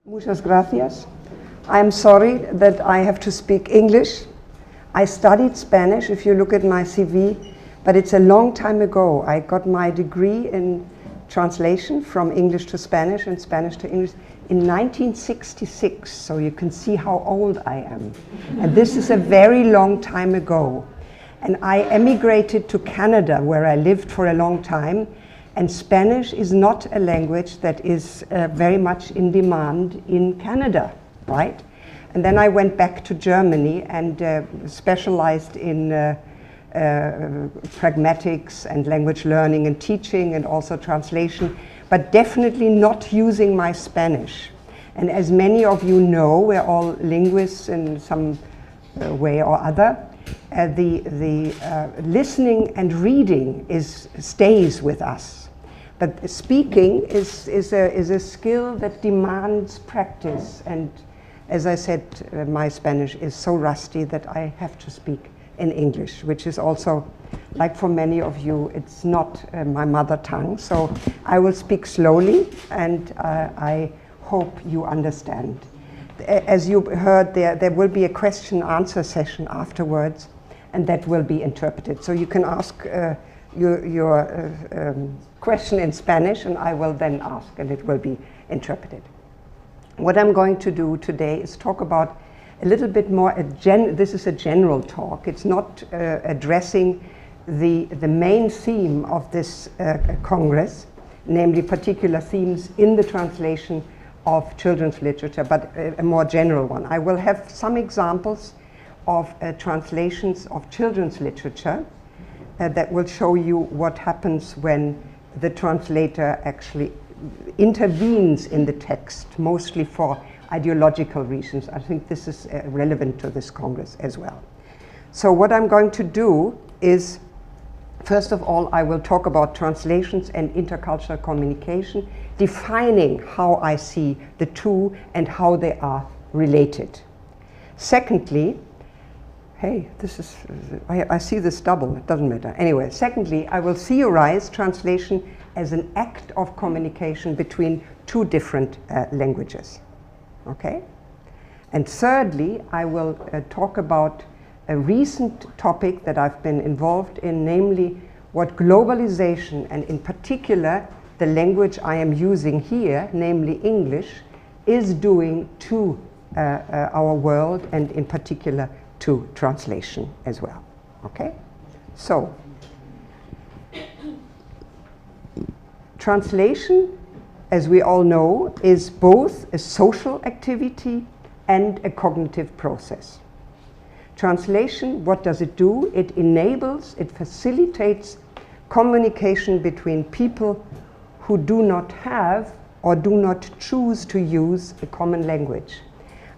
Muchas gracias. I'm sorry that I have to speak English. I studied Spanish, if you look at my CV, but it's a long time ago. I got my degree in translation from English to Spanish and Spanish to English in 1966, so you can see how old I am. And this is a very long time ago. And I emigrated to Canada, where I lived for a long time, and Spanish is not a language that is very much in demand in Canada, right? And then I went back to Germany and specialized in pragmatics and language learning and teaching and also translation, but definitely not using my Spanish. And as many of you know, we're all linguists in some way or other. The listening and reading stays with us. But speaking is a skill that demands practice. And as I said, my Spanish is so rusty that I have to speak in English, which is also, like for many of you, it's not my mother tongue. So I will speak slowly, and I hope you understand. As you heard, there will be a question-answer session afterwards, and that will be interpreted. So you can ask your question in Spanish, and I will then ask, and it will be interpreted. What I'm going to do today is talk about a little bit more, this is a general talk. It's not addressing the main theme of this Congress, namely particular themes in the translation of children's literature, but a more general one. I will have some examples of translations of children's literature that will show you what happens when the translator actually intervenes in the text, mostly for ideological reasons. I think this is relevant to this Congress as well. So what I'm going to do is, first of all, I will talk about translations and intercultural communication, defining how I see the two and how they are related. Secondly, hey, this is, I see this double, it doesn't matter. Anyway, secondly, I will theorize translation as an act of communication between two different languages, okay? And thirdly, I will talk about a recent topic that I've been involved in, namely what globalization, and in particular, the language I am using here, namely English, is doing to our world, and in particular, to translation as well, okay? So, translation, as we all know, is both a social activity and a cognitive process. Translation, what does it do? It enables, it facilitates communication between people who do not have or do not choose to use a common language.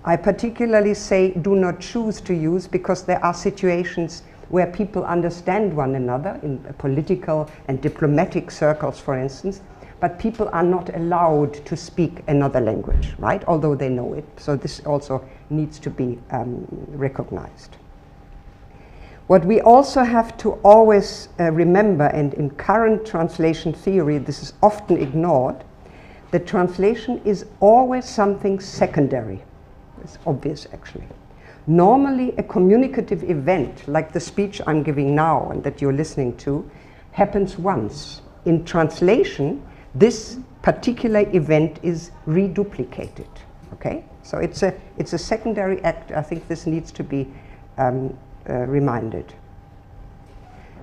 I particularly say do not choose to use because there are situations where people understand one another in political and diplomatic circles, for instance, but people are not allowed to speak another language, right? Although they know it. So this also needs to be recognized. What we also have to always remember, and in current translation theory this is often ignored, that translation is always something secondary. It's obvious, actually. Normally, a communicative event, like the speech I'm giving now and that you're listening to, happens once. In translation, this particular event is reduplicated, okay? So it's a secondary act. I think this needs to be reminded.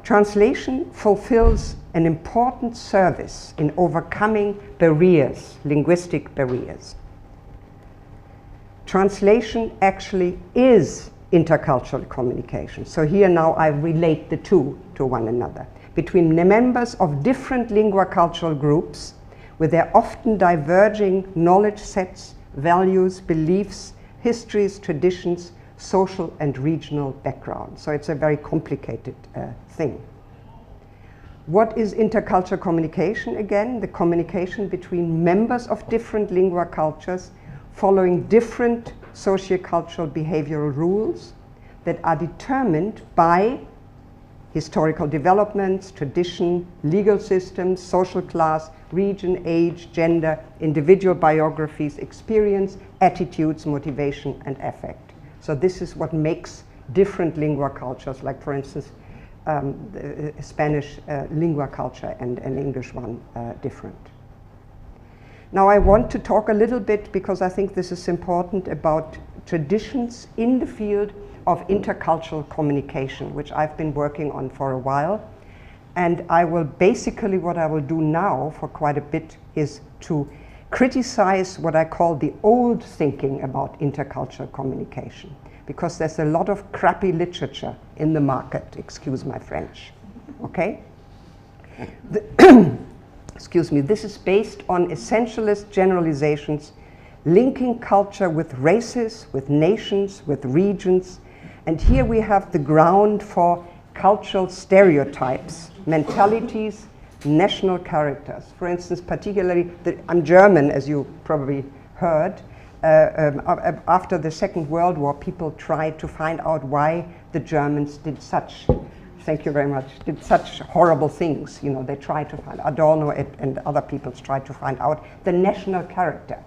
Translation fulfills an important service in overcoming barriers, linguistic barriers. Translation actually is intercultural communication. So here now I relate the two to one another. Between members of different lingua-cultural groups with their often diverging knowledge sets, values, beliefs, histories, traditions, social and regional backgrounds. So it's a very complicated thing. What is intercultural communication? Again, the communication between members of different lingua cultures following different sociocultural behavioral rules that are determined by historical developments, tradition, legal systems, social class, region, age, gender, individual biographies, experience, attitudes, motivation, and affect. So this is what makes different lingua cultures, like for instance, the Spanish lingua culture and English one, different. Now I want to talk a little bit, because I think this is important, about traditions in the field of intercultural communication, which I've been working on for a while. And I will basically, what I will do now for quite a bit is to criticize what I call the old thinking about intercultural communication, because there's a lot of crappy literature in the market, excuse my French, okay? Excuse me, this is based on essentialist generalizations linking culture with races, with nations, with regions. And here we have the ground for cultural stereotypes, mentalities, national characters. For instance, particularly, I'm German, as you probably heard. After the Second World War, people tried to find out why the Germans did such, thank you very much, did such horrible things. You know, they tried to find, Adorno and other people tried to find out the national character,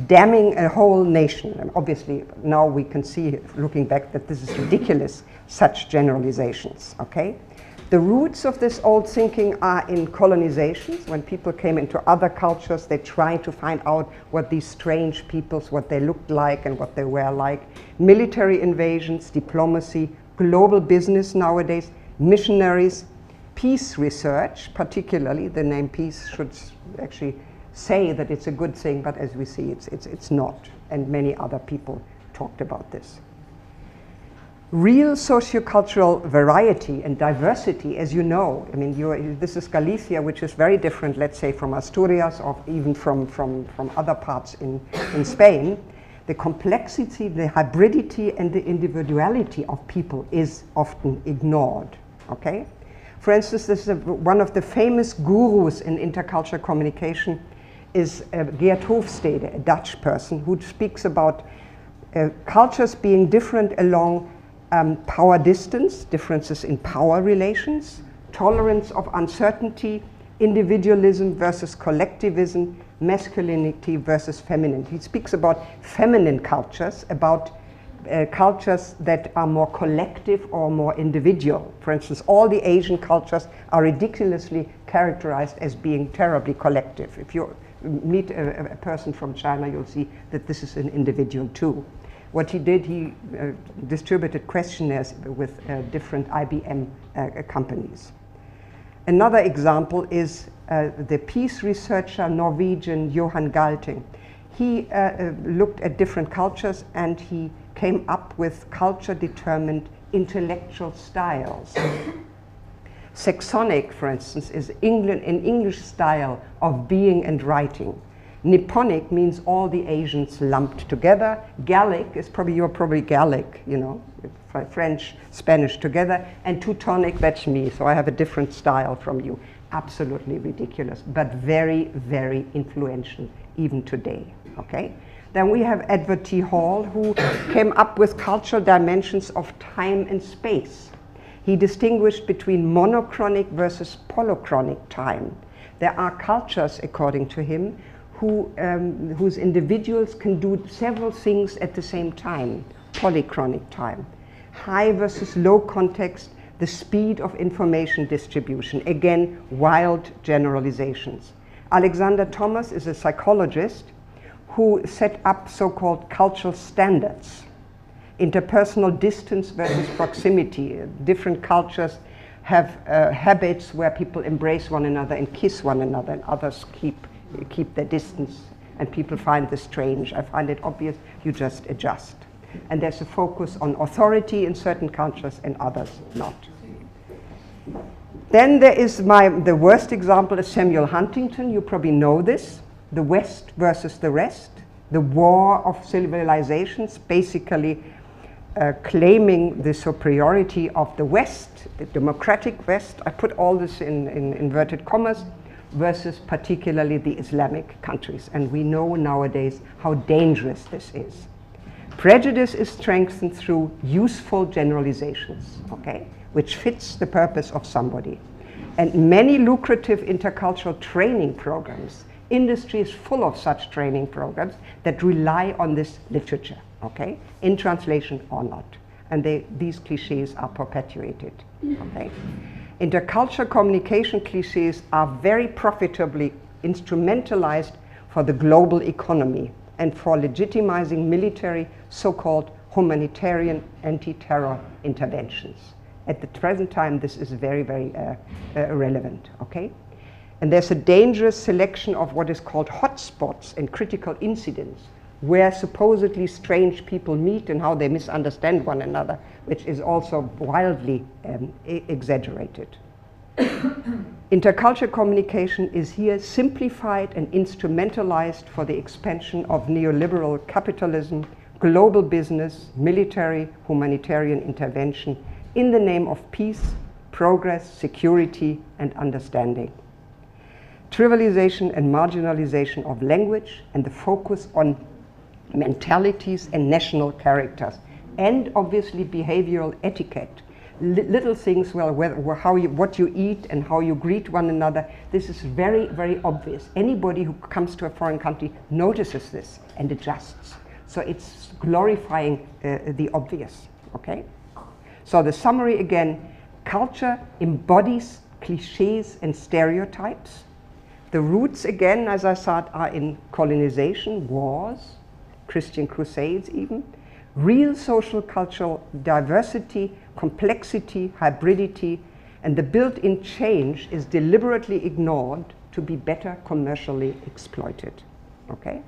damning a whole nation. And obviously, now we can see, looking back, that this is ridiculous, such generalizations, okay? The roots of this old thinking are in colonizations. When people came into other cultures, they tried to find out what these strange peoples, what they looked like and what they were like. Military invasions, diplomacy, global business nowadays, missionaries, peace research, particularly. The name peace should actually say that it's a good thing, but as we see, it's not. And many other people talked about this. Real sociocultural variety and diversity, as you know, I mean, this is Galicia, which is very different, let's say, from Asturias or even from other parts in Spain. The complexity, the hybridity, and the individuality of people is often ignored, okay? For instance, this is one of the famous gurus in intercultural communication is Geert Hofstede, a Dutch person, who speaks about cultures being different along power distance, differences in power relations, tolerance of uncertainty, individualism versus collectivism, masculinity versus femininity. He speaks about feminine cultures, about cultures that are more collective or more individual. For instance, all the Asian cultures are ridiculously characterized as being terribly collective. If you meet a person from China, you'll see that this is an individual too. What he did, he distributed questionnaires with different IBM companies. Another example is the peace researcher Norwegian Johan Galting. He looked at different cultures and he came up with culture-determined intellectual styles. Saxonic, for instance, is an English style of being and writing. Nipponic means all the Asians lumped together. Gallic is you're probably Gallic, you know, French, Spanish together. And Teutonic, that's me, so I have a different style from you. Absolutely ridiculous, but very, very influential even today, okay? Then we have Edward T. Hall, who came up with cultural dimensions of time and space. He distinguished between monochronic versus polychronic time. There are cultures, according to him, whose individuals can do several things at the same time, polychronic time. High versus low context, the speed of information distribution. Again, wild generalizations. Alexander Thomas is a psychologist who set up so-called cultural standards. Interpersonal distance versus proximity. Different cultures have habits where people embrace one another and kiss one another, and others keep their distance, and people find this strange. I find it obvious, you just adjust. And there's a focus on authority in certain cultures and others not. Then there is the worst example is Samuel Huntington. You probably know this. The West versus the rest. The war of civilizations, basically claiming the superiority of the West, the democratic West. I put all this in inverted commas, versus particularly the Islamic countries. And we know nowadays how dangerous this is. Prejudice is strengthened through useful generalizations, okay, which fits the purpose of somebody. And many lucrative intercultural training programs, industry is full of such training programs that rely on this literature, okay, in translation or not. And these cliches are perpetuated, okay. Intercultural communication cliches are very profitably instrumentalized for the global economy and for legitimizing military, so-called humanitarian anti-terror interventions. At the present time, this is very, very relevant, okay? And there's a dangerous selection of what is called hotspots and critical incidents, where supposedly strange people meet and how they misunderstand one another, which is also wildly exaggerated. Intercultural communication is here simplified and instrumentalized for the expansion of neoliberal capitalism, global business, military, humanitarian intervention in the name of peace, progress, security, and understanding. Trivialization and marginalization of language and the focus on mentalities and national characters, and obviously behavioral etiquette. Little things, well, what you eat and how you greet one another, this is very, very obvious. Anybody who comes to a foreign country notices this and adjusts. So it's glorifying the obvious, okay? So the summary again, culture embodies cliches and stereotypes. The roots again, as I said, are in colonization, wars, Christian crusades even. Real social cultural diversity, complexity, hybridity, and the built-in change is deliberately ignored to be better commercially exploited, okay?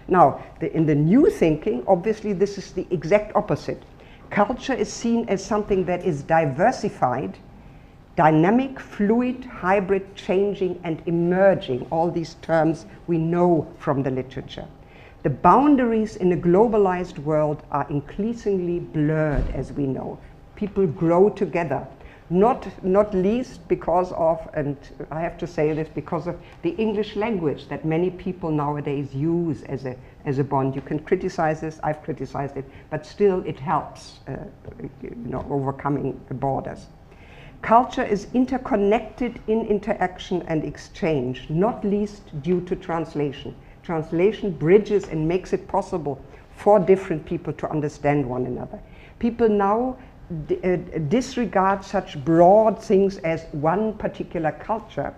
Now, in the new thinking, obviously this is the exact opposite. Culture is seen as something that is diversified, dynamic, fluid, hybrid, changing, and emerging. All these terms we know from the literature. The boundaries in a globalized world are increasingly blurred, as we know. People grow together, not least because of, and I have to say this, because of the English language that many people nowadays use as a bond. You can criticize this, I've criticized it, but still it helps, overcoming the borders. Culture is interconnected in interaction and exchange, not least due to translation. Translation bridges and makes it possible for different people to understand one another. People now disregard such broad things as one particular culture,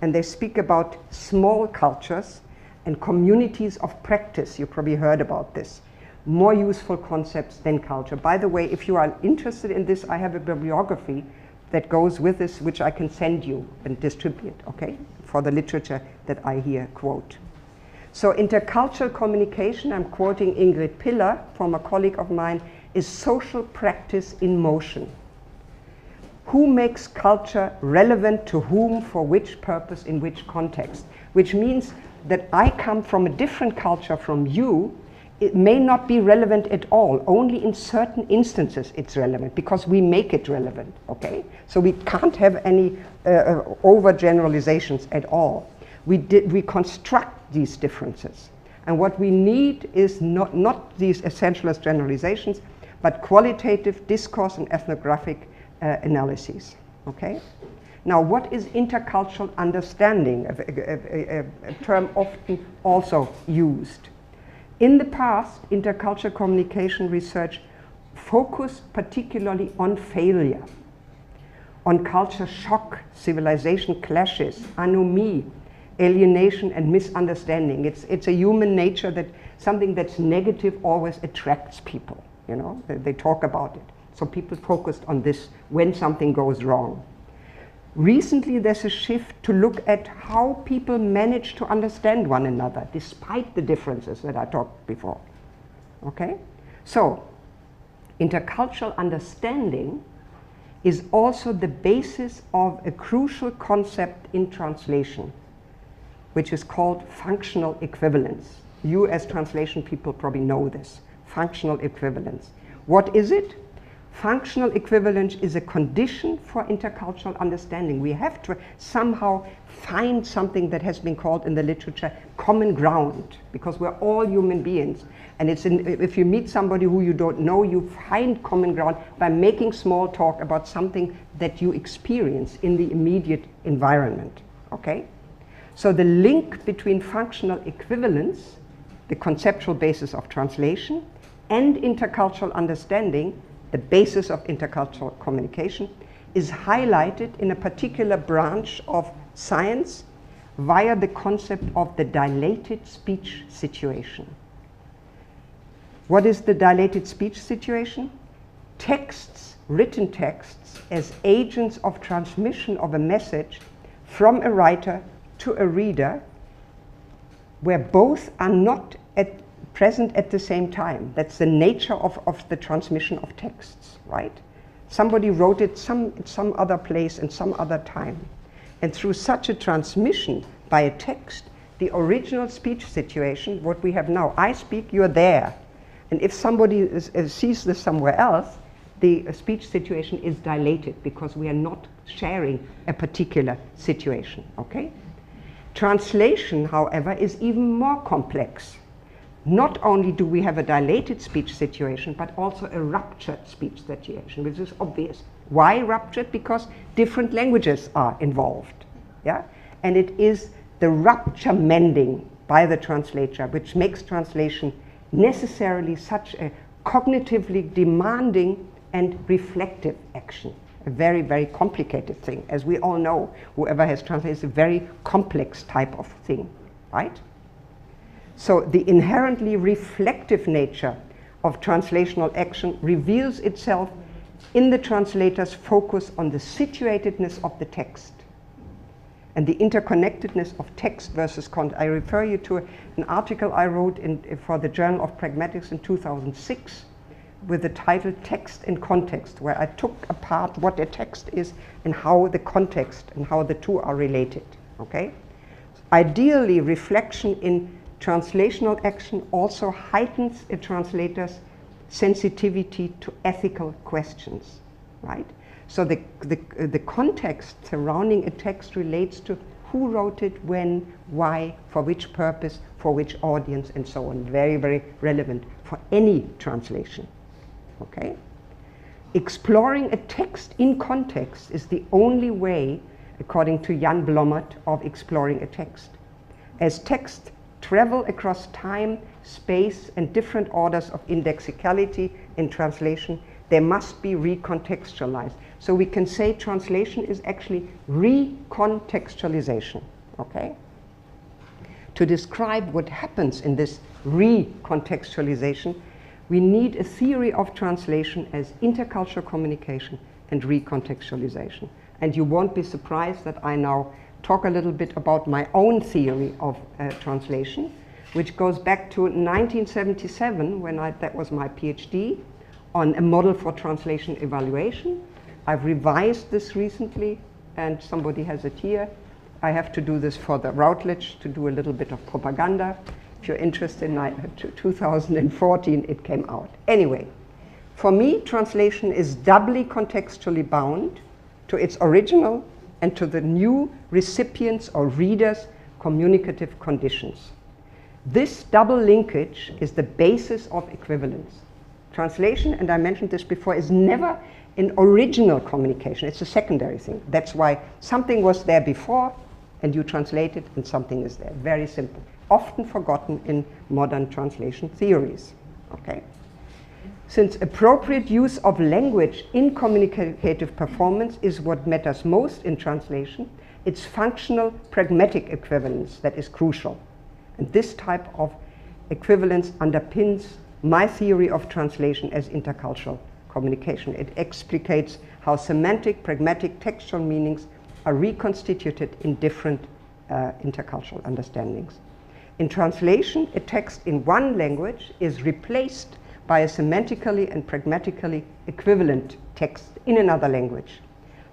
and they speak about small cultures and communities of practice. You probably heard about this. More useful concepts than culture. By the way, if you are interested in this, I have a bibliography that goes with this, which I can send you and distribute, okay, for the literature that I here quote. So intercultural communication, I'm quoting Ingrid Piller, former colleague of mine, is social practice in motion. Who makes culture relevant to whom, for which purpose, in which context? Which means that I come from a different culture from you. It may not be relevant at all. Only in certain instances it's relevant because we make it relevant, okay? So we can't have any overgeneralizations at all. We construct these differences. And what we need is not these essentialist generalizations, but qualitative discourse and ethnographic analyses, okay? Now, what is intercultural understanding, a term often also used? In the past, intercultural communication research focused particularly on failure, on culture shock, civilization clashes, anomie, alienation and misunderstanding. It's a human nature that something that's negative always attracts people, you know, they talk about it. So people focused on this when something goes wrong. Recently there's a shift to look at how people manage to understand one another despite the differences that I talked before, okay? So intercultural understanding is also the basis of a crucial concept in translation, which is called functional equivalence. You as translation people probably know this, functional equivalence. What is it? Functional equivalence is a condition for intercultural understanding. We have to somehow find something that has been called in the literature common ground, because we're all human beings. And if you meet somebody who you don't know, you find common ground by making small talk about something that you experience in the immediate environment. Okay? So the link between functional equivalence, the conceptual basis of translation, and intercultural understanding, the basis of intercultural communication, is highlighted in a particular branch of science via the concept of the dilated speech situation. What is the dilated speech situation? Texts, written texts, as agents of transmission of a message from a writer to a reader, where both are not present at the same time. That's the nature of the transmission of texts, right? Somebody wrote it at some other place and some other time. And through such a transmission by a text, the original speech situation, what we have now, I speak, you're there. And if somebody sees this somewhere else, the speech situation is dilated because we are not sharing a particular situation, okay? Translation, however, is even more complex. Not only do we have a dilated speech situation, but also a ruptured speech situation, which is obvious. Why ruptured? Because different languages are involved, yeah? And it is the rupture mending by the translator which makes translation necessarily such a cognitively demanding and reflective action. A very, very complicated thing. As we all know, whoever has translated is a very complex type of thing, right? So the inherently reflective nature of translational action reveals itself in the translator's focus on the situatedness of the text and the interconnectedness of text versus content. I refer you to an article I wrote for the Journal of Pragmatics in 2006 with the title Text and Context, where I took apart what a text is and how the context and how the two are related, okay? Ideally, reflection in translational action also heightens a translator's sensitivity to ethical questions, right? So the context surrounding a text relates to who wrote it, when, why, for which purpose, for which audience, and so on. Very, very relevant for any translation, okay? Exploring a text in context is the only way, according to Jan Blommert, of exploring a text. As texts travel across time, space, and different orders of indexicality in translation, they must be recontextualized. So we can say translation is actually recontextualization, okay? To describe what happens in this recontextualization, we need a theory of translation as intercultural communication and recontextualization. And you won't be surprised that I now talk a little bit about my own theory of translation, which goes back to 1977 when that was my PhD on a model for translation evaluation. I've revised this recently, and somebody has it here. I have to do this for the Routledge to do a little bit of propaganda. If you're interested, in 2014 it came out. Anyway, for me, translation is doubly contextually bound to its original and to the new recipients or readers' communicative conditions. This double linkage is the basis of equivalence. Translation, and I mentioned this before, is never an original communication. It's a secondary thing. That's why something was there before and you translate it and something is there. Very simple. Often forgotten in modern translation theories. Okay? Since appropriate use of language in communicative performance is what matters most in translation, it's functional pragmatic equivalence that is crucial. And this type of equivalence underpins my theory of translation as intercultural communication. It explicates how semantic, pragmatic, textual meanings are reconstituted in different intercultural understandings. In translation, a text in one language is replaced by a semantically and pragmatically equivalent text in another language.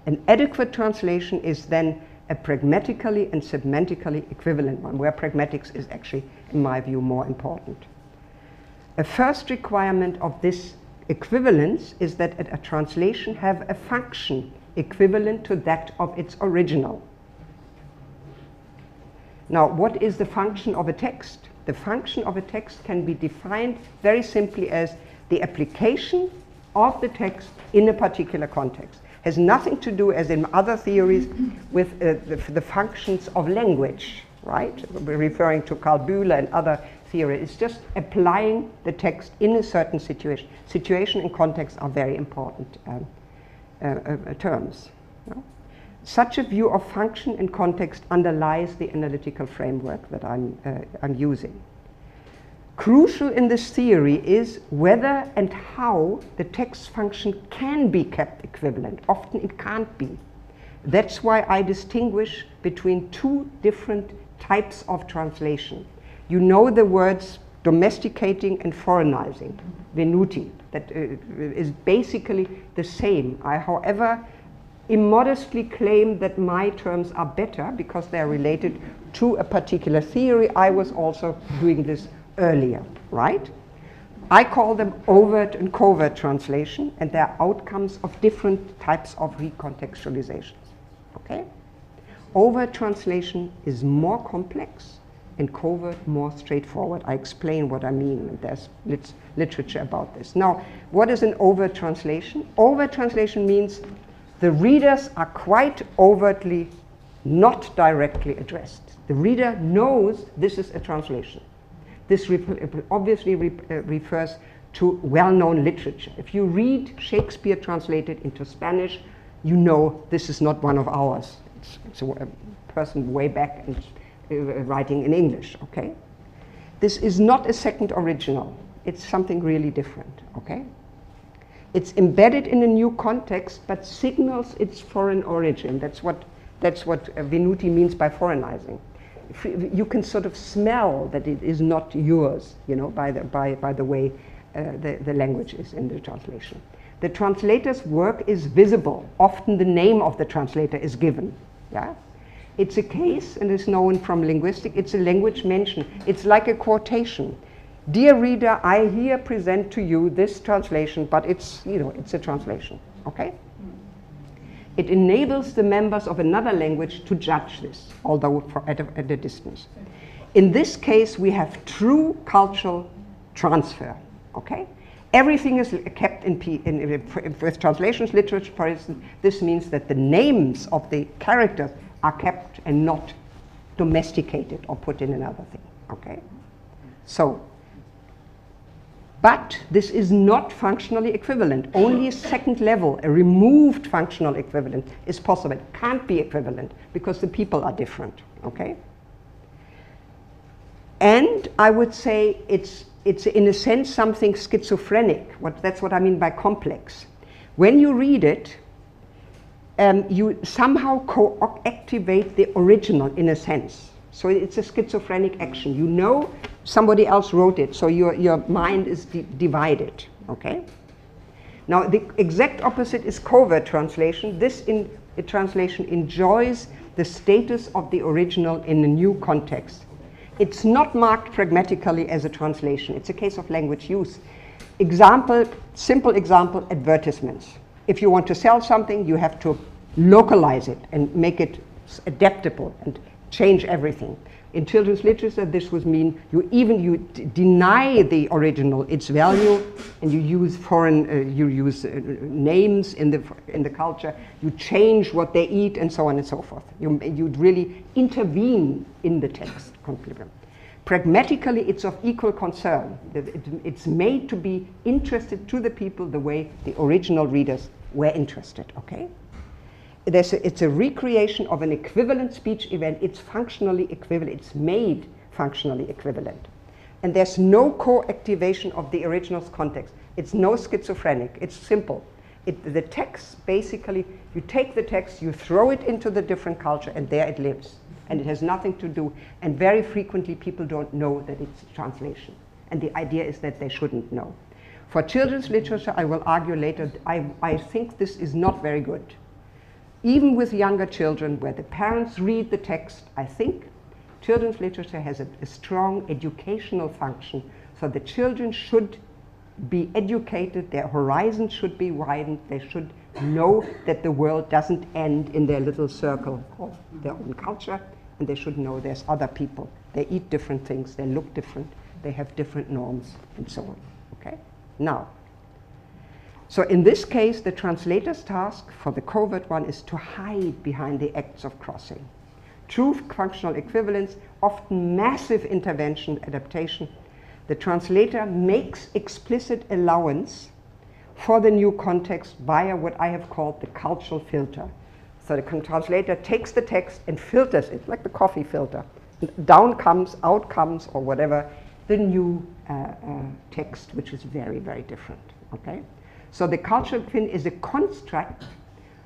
An adequate translation is then a pragmatically and semantically equivalent one, where pragmatics is actually, in my view, more important. A first requirement of this Equivalence is that a translation have a function equivalent to that of its original. Now, what is the function of a text? The function of a text can be defined very simply as the application of the text in a particular context. Has nothing to do, as in other theories, with the functions of language, right? We're referring to Karl Bühler and other theory. It's just applying the text in a certain situation. Situation and context are very important terms. No? Such a view of function and context underlies the analytical framework that I'm using. Crucial in this theory is whether and how the text function can be kept equivalent. Often it can't be. That's why I distinguish between two different types of translation. You know the words domesticating and foreignizing, venuti, that is basically the same. I, however, immodestly claim that my terms are better because they are related to a particular theory. I was also doing this earlier, right? I call them overt and covert translation, and they are outcomes of different types of recontextualizations, okay? Overt translation is more complex and covert more straightforward. I explain what I mean, and there's literature about this. Now, what is an overt translation? Overt translation means the readers are quite overtly not directly addressed. The reader knows this is a translation. This obviously refers to well-known literature. If you read Shakespeare translated into Spanish, you know this is not one of ours. It's a person way back and writing in English, okay? This is not a second original. It's something really different, okay? It's embedded in a new context, but signals its foreign origin. That's what Venuti means by foreignizing. You can sort of smell that it is not yours, you know, by the way the language is in the translation. The translator's work is visible. Often the name of the translator is given. Yeah? It's a case, and is known from linguistics, it's a language mention. It's like a quotation. Dear reader, I here present to you this translation, but it's, you know, it's a translation, okay? It enables the members of another language to judge this, although at a distance. In this case, we have true cultural transfer, okay? Everything is kept with translations literature, for instance. This means that the names of the characters are kept and not domesticated or put in another thing, okay? So, but this is not functionally equivalent. Only a second level, a removed functional equivalent is possible. It can't be equivalent because the people are different, okay? And I would say it's in a sense something schizophrenic. That's what I mean by complex. When you read it, you somehow co-activate the original in a sense. So it's a schizophrenic action. You know somebody else wrote it, so your mind is divided, okay? Now, the exact opposite is covert translation. This translation enjoys the status of the original in a new context. It's not marked pragmatically as a translation. It's a case of language use. Example, simple example, advertisements. If you want to sell something, you have to localize it and make it adaptable and change everything. In children's literature, this would mean you deny the original its value, and you use names in the culture. You change what they eat, and so on and so forth. You'd really intervene in the text completely. Pragmatically, it's of equal concern. It's made to be interested to the people the way the original readers were interested. Okay. It's a recreation of an equivalent speech event. It's functionally equivalent. It's made functionally equivalent. And there's no co-activation of the original's context. It's no schizophrenic. It's simple. The text, basically, you take the text, you throw it into the different culture, and there it lives. And it has nothing to do, and very frequently people don't know that it's a translation. And the idea is that they shouldn't know. For children's literature, I will argue later, I think this is not very good. Even with younger children, where the parents read the text, I think children's literature has a strong educational function. So the children should be educated, their horizons should be widened, they should know that the world doesn't end in their little circle of their own culture, and they should know there's other people. They eat different things, they look different, they have different norms, and so on. Okay? Now, so in this case, the translator's task for the covert one is to hide behind the acts of crossing. True functional equivalence, often massive intervention, adaptation. The translator makes explicit allowance for the new context via what I have called the cultural filter. So the translator takes the text and filters it, like the coffee filter. Down comes, out comes, or whatever, the new text, which is very, very different. Okay? So the cultural fin is a construct,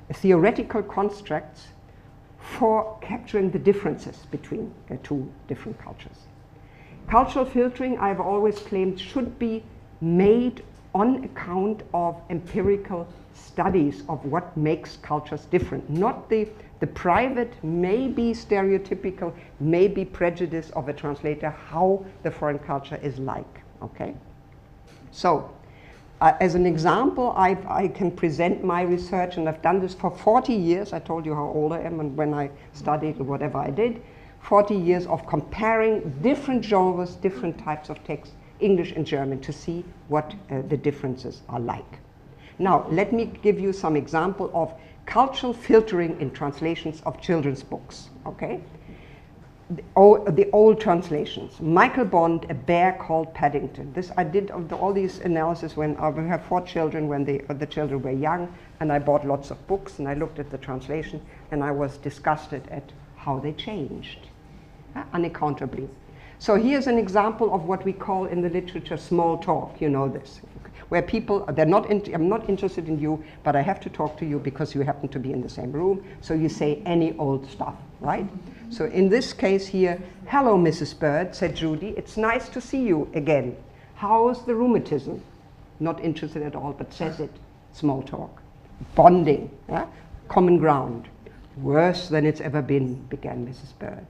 a theoretical construct for capturing the differences between the two different cultures. Cultural filtering, I've always claimed, should be made on account of empirical studies of what makes cultures different, not the private, maybe stereotypical, maybe prejudice of a translator, how the foreign culture is like. Okay? So, as an example, I can present my research, and I've done this for 40 years. I told you how old I am and when I studied or whatever I did. 40 years of comparing different genres, different types of text, English and German, to see what the differences are like. Now, let me give you some example of cultural filtering in translations of children's books, okay? The old translations. Michael Bond, A Bear Called Paddington. This I did all these analysis when we have 4 children when the children were young, and I bought lots of books and I looked at the translation and I was disgusted at how they changed, unaccountably. So here's an example of what we call in the literature small talk. You know this, where people, I'm not interested in you, but I have to talk to you because you happen to be in the same room, so you say any old stuff, right? So in this case here, hello Mrs. Bird, said Judy, it's nice to see you again. How's the rheumatism? Not interested at all, but says it, small talk. Bonding, common ground. Worse than it's ever been, began Mrs. Bird.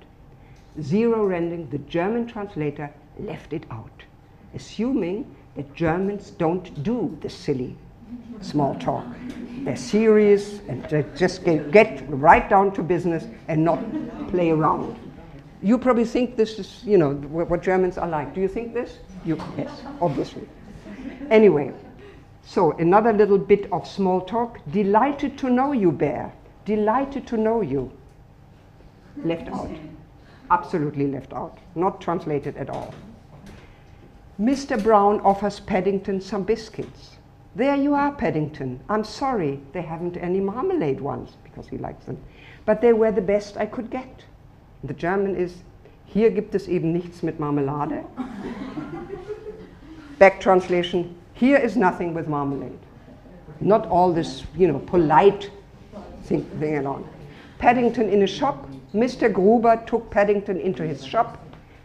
Zero rendering, the German translator left it out, assuming that Germans don't do this silly small talk. They're serious and they just get right down to business and not play around. You probably think this is, you know, what Germans are like. Do you think this? Yes, obviously. Anyway, so another little bit of small talk. Delighted to know you, Bear. Delighted to know you. Left out. Absolutely left out. Not translated at all. Mr. Brown offers Paddington some biscuits. There you are, Paddington. I'm sorry they haven't any marmalade ones, because he likes them. But they were the best I could get. The German is, hier gibt es eben nichts mit Marmelade. Back translation, here is nothing with marmalade. Not all this, you know, polite thing going on. Paddington in a shop. Mr. Gruber took Paddington into his shop,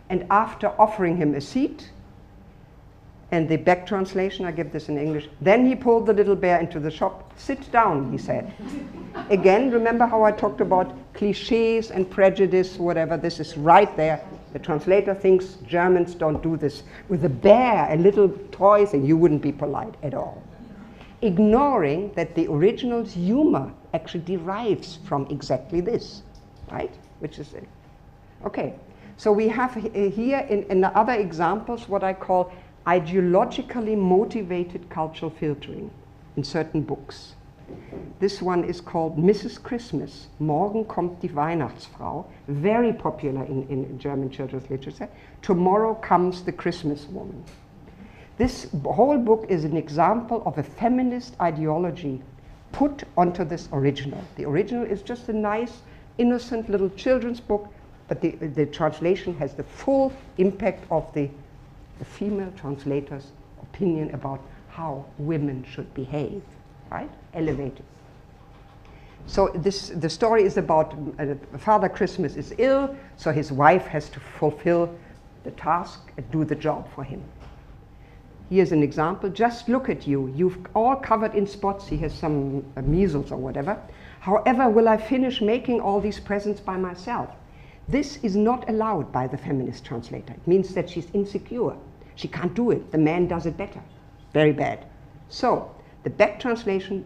and after offering him a seat, and the back translation, I give this in English, then he pulled the little bear into the shop. Sit down, he said. Again, remember how I talked about cliches and prejudice, whatever, this is right there. The translator thinks Germans don't do this. With a bear, a little toy thing, you wouldn't be polite at all. Ignoring that the original's humor actually derives from exactly this, right? Which is it. Okay, so we have here in the other examples what I call ideologically motivated cultural filtering in certain books. This one is called Mrs. Christmas, Morgen kommt die Weihnachtsfrau, very popular in German children's literature. Tomorrow comes the Christmas woman. This whole book is an example of a feminist ideology put onto this original. The original is just a nice, innocent little children's book, but the translation has the full impact of the female translator's opinion about how women should behave, right? Elevated. So the story is about Father Christmas is ill, so his wife has to fulfill the task and do the job for him. Here's an example. Just look at you. You've all covered in spots. He has some measles or whatever. However, will I finish making all these presents by myself? This is not allowed by the feminist translator. It means that she's insecure. She can't do it. The man does it better. Very bad. So the back translation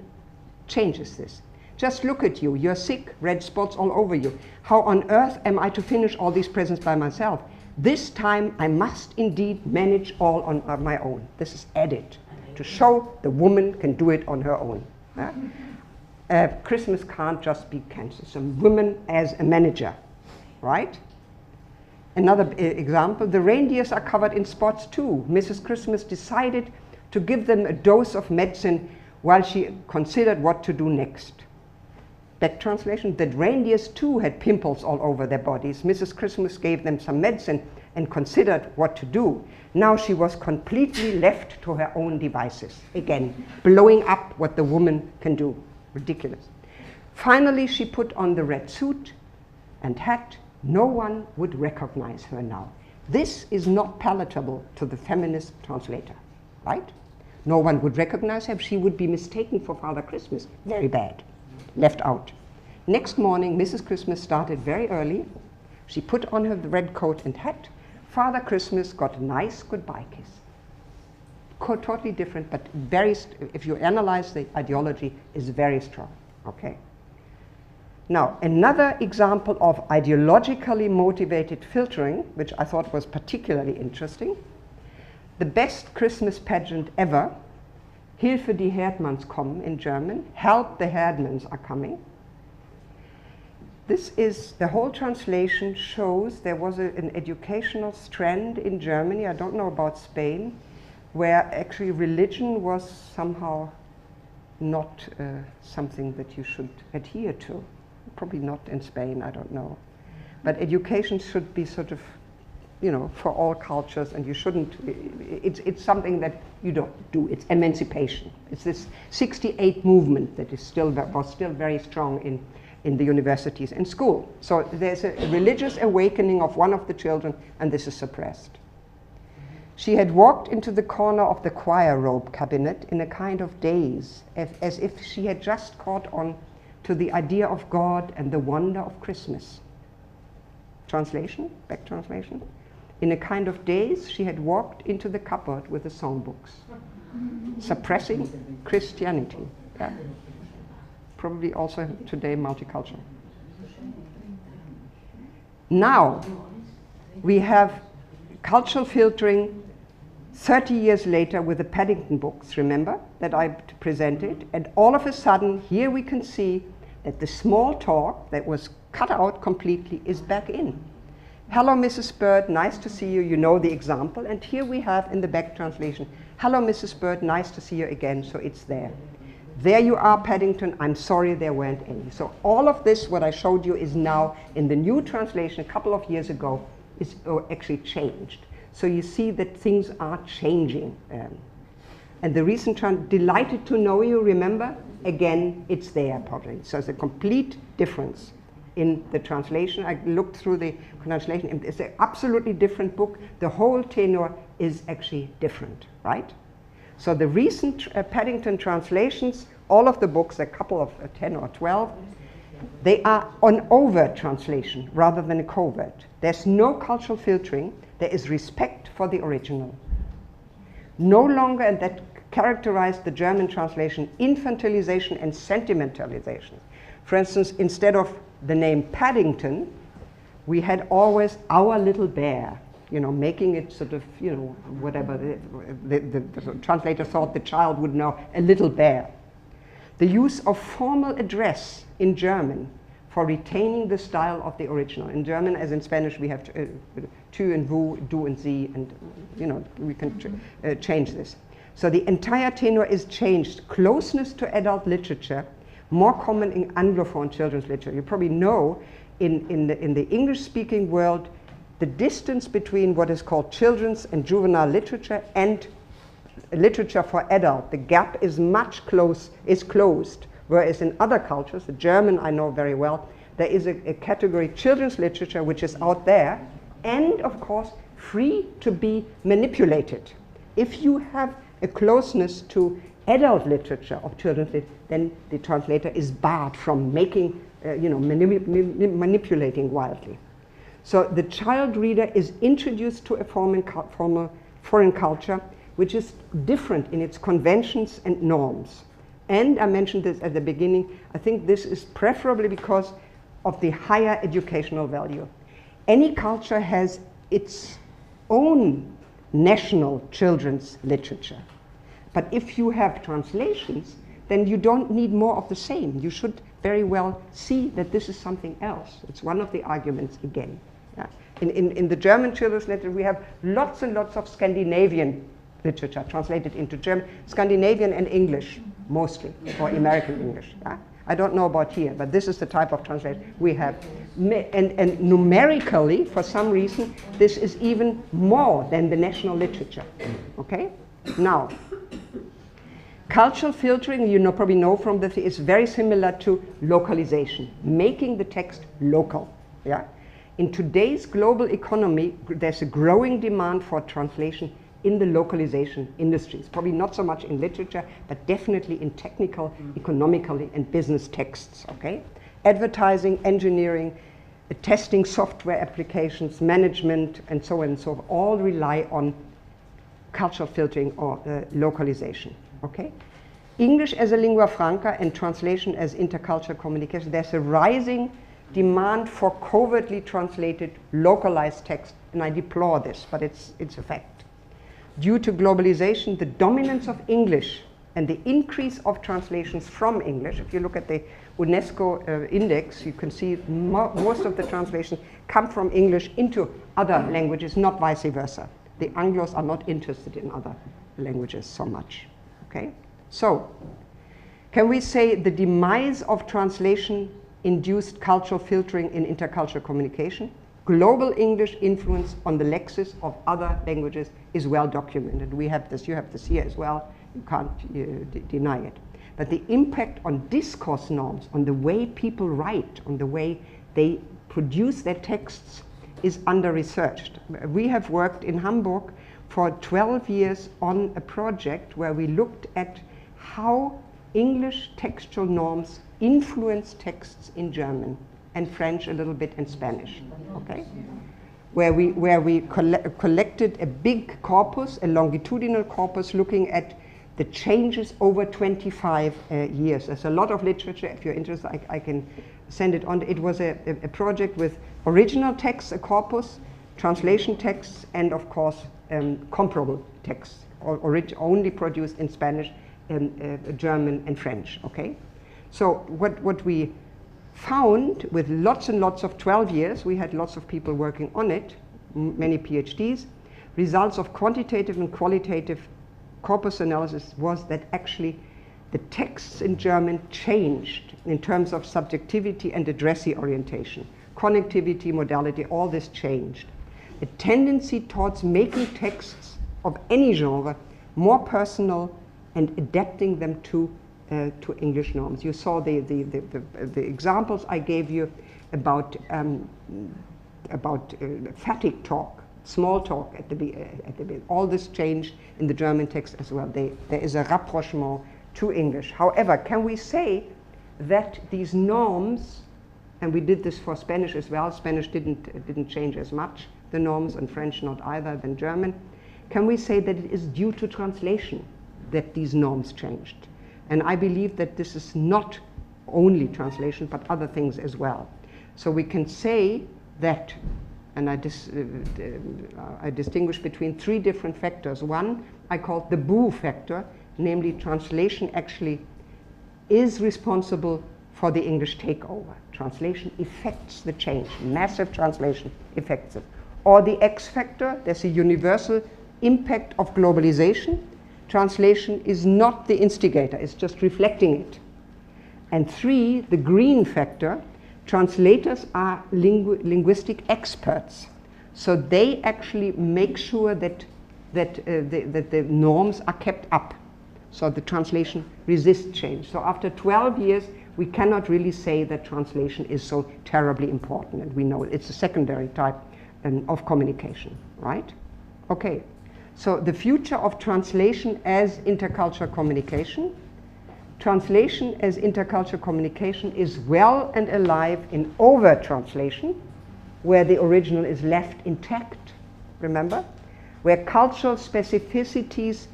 changes this. Just look at you. You're sick, red spots all over you. How on earth am I to finish all these presents by myself? This time I must indeed manage all on my own. This is added to show the woman can do it on her own. Christmas can't just be cancelled. Some woman as a manager, right? Another example, the reindeers are covered in spots too. Mrs. Christmas decided to give them a dose of medicine while she considered what to do next. Back translation, that reindeers too had pimples all over their bodies. Mrs. Christmas gave them some medicine and considered what to do. Now she was completely left to her own devices. Again, blowing up what the woman can do. Ridiculous. Finally, she put on the red suit and hat. No one would recognize her now. This is not palatable to the feminist translator, right? No one would recognize her. She would be mistaken for Father Christmas. Very bad. Left out. Next morning, Mrs. Christmas started very early. She put on her red coat and hat. Father Christmas got a nice goodbye kiss. Totally different, but very, if you analyze the ideology, is very strong, okay? Now, another example of ideologically motivated filtering, which I thought was particularly interesting, the best Christmas pageant ever, Hilfe, die Herdmanns kommen in German, help, the herdmans are coming. This is, the whole translation shows there was an educational strand in Germany, I don't know about Spain, where actually religion was somehow not something that you should adhere to. Probably not in Spain, I don't know. But education should be sort of, you know, for all cultures, and you shouldn't, it's something that you don't do. It's emancipation. It's this 68 movement that is was still very strong in the universities and school. So there's a religious awakening of one of the children, and this is suppressed. She had walked into the corner of the choir robe cabinet in a kind of daze, as if she had just caught on to the idea of God and the wonder of Christmas. Translation, back translation. In a kind of daze, she had walked into the cupboard with the songbooks, suppressing Christianity. Yeah. Probably also today multicultural. Now, we have cultural filtering 30 years later with the Paddington books, remember, that I presented, and all of a sudden, here we can see that the small talk that was cut out completely is back in. Hello, Mrs. Bird, nice to see you. You know the example. And here we have in the back translation, hello, Mrs. Bird, nice to see you again. So it's there. There you are, Paddington. I'm sorry there weren't any. So all of this, what I showed you, is now in the new translation a couple of years ago, is actually changed. So you see that things are changing. And the recent delighted to know you, remember? Again, it's there probably. So it's a complete difference in the translation. I looked through the translation, and it's an absolutely different book. The whole tenor is actually different, right? So the recent Paddington translations, all of the books, a couple of 10 or 12, they are an overt translation rather than a covert. There's no cultural filtering. There is respect for the original. No longer, and that characterized the German translation, infantilization and sentimentalization. For instance, instead of the name Paddington, we had always our little bear, you know, making it sort of, you know, whatever the translator thought the child would know, a little bear. The use of formal address in German for retaining the style of the original. In German, as in Spanish, we have tu and vous, du and sie, and, you know, we can change this. So the entire tenor is changed. Closeness to adult literature, more common in Anglophone children's literature. You probably know in the English-speaking world, the distance between what is called children's and juvenile literature and literature for adult, the gap is closed. Whereas in other cultures, the German I know very well, there is a category, children's literature, which is out there, and of course, free to be manipulated. If you have a closeness to adult literature of children's literature, then the translator is barred from making, manipulating wildly. So the child reader is introduced to a foreign culture which is different in its conventions and norms. And I mentioned this at the beginning, I think this is preferably because of the higher educational value. Any culture has its own national children's literature. But if you have translations, then you don't need more of the same. You should very well see that this is something else. It's one of the arguments again. Yeah. In the German children's literature, we have lots and lots of Scandinavian literature translated into German, Scandinavian and English mostly, or American English. Yeah? I don't know about here, but this is the type of translation we have. And numerically, for some reason, this is even more than the national literature. Okay? Now, cultural filtering, you probably know from the is very similar to localization, making the text local. Yeah? In today's global economy, there's a growing demand for translation in the localization industries. Probably not so much in literature, but definitely in technical, economically, and business texts. Okay? Advertising, engineering, testing software applications, management, and so on and so forth, all rely on cultural filtering or localization. Okay? English as a lingua franca and translation as intercultural communication, there's a rising demand for covertly translated, localized text, and I deplore this, but it's a fact. Due to globalization, the dominance of English and the increase of translations from English, if you look at the UNESCO index, you can see most of the translations come from English into other languages, not vice versa. The Anglos are not interested in other languages so much. Okay? So, can we say the demise of translation induced cultural filtering in intercultural communication? Global English influence on the lexis of other languages is well documented. We have this, you have this here as well. You can't deny it. But the impact on discourse norms, on the way people write, on the way they produce their texts, is under-researched. We have worked in Hamburg for 12 years on a project where we looked at how English textual norms influence texts in German and French a little bit and Spanish, okay? Where we collected a big corpus, a longitudinal corpus, looking at the changes over 25 years. There's a lot of literature. If you're interested, I can send it on. It was a project with original texts, a corpus, translation texts, and of course comparable texts, only produced in Spanish, German, and French. Okay, so what we found with lots and lots of 12 years, we had lots of people working on it, many PhDs. Results of quantitative and qualitative corpus analysis was that actually the texts in German changed in terms of subjectivity and addressee orientation, connectivity, modality, all this changed. A tendency towards making texts of any genre more personal and adapting them to English norms. You saw the examples I gave you about fatigue talk, small talk at the beginning. All this changed in the German text as well. There is a rapprochement to English. However, can we say that these norms, and we did this for Spanish as well, Spanish didn't change as much, the norms, and French not either, than German. Can we say that it is due to translation that these norms changed? And I believe that this is not only translation, but other things as well. So we can say that, and I distinguish between three different factors. One I call the boo factor, namely translation actually is responsible for the English takeover. Translation affects the change. Massive translation affects it. Or the X factor, there's a universal impact of globalization. Translation is not the instigator, it's just reflecting it. And three, the green factor, translators are linguistic experts. So they actually make sure that the norms are kept up. So the translation resists change. So after 12 years, we cannot really say that translation is so terribly important, and we know it's a secondary type of communication, right? Okay, so the future of translation as intercultural communication. Translation as intercultural communication is well and alive in overt translation, where the original is left intact, remember? where cultural specificities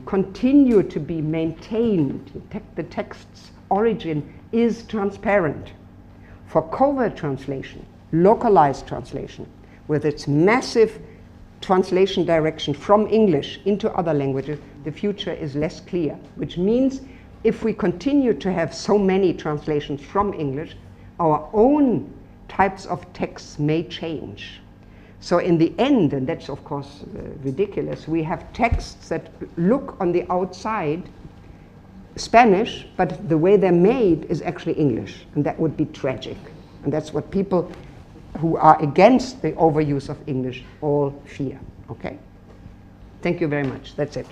continue to be maintained, the text's origin is transparent. For covert translation, localized translation, with its massive translation direction from English into other languages, the future is less clear, which means if we continue to have so many translations from English, our own types of texts may change. So in the end, and that's of course ridiculous, we have texts that look on the outside Spanish, but the way they're made is actually English, and that would be tragic. And that's what people who are against the overuse of English all fear. Okay? Thank you very much. That's it.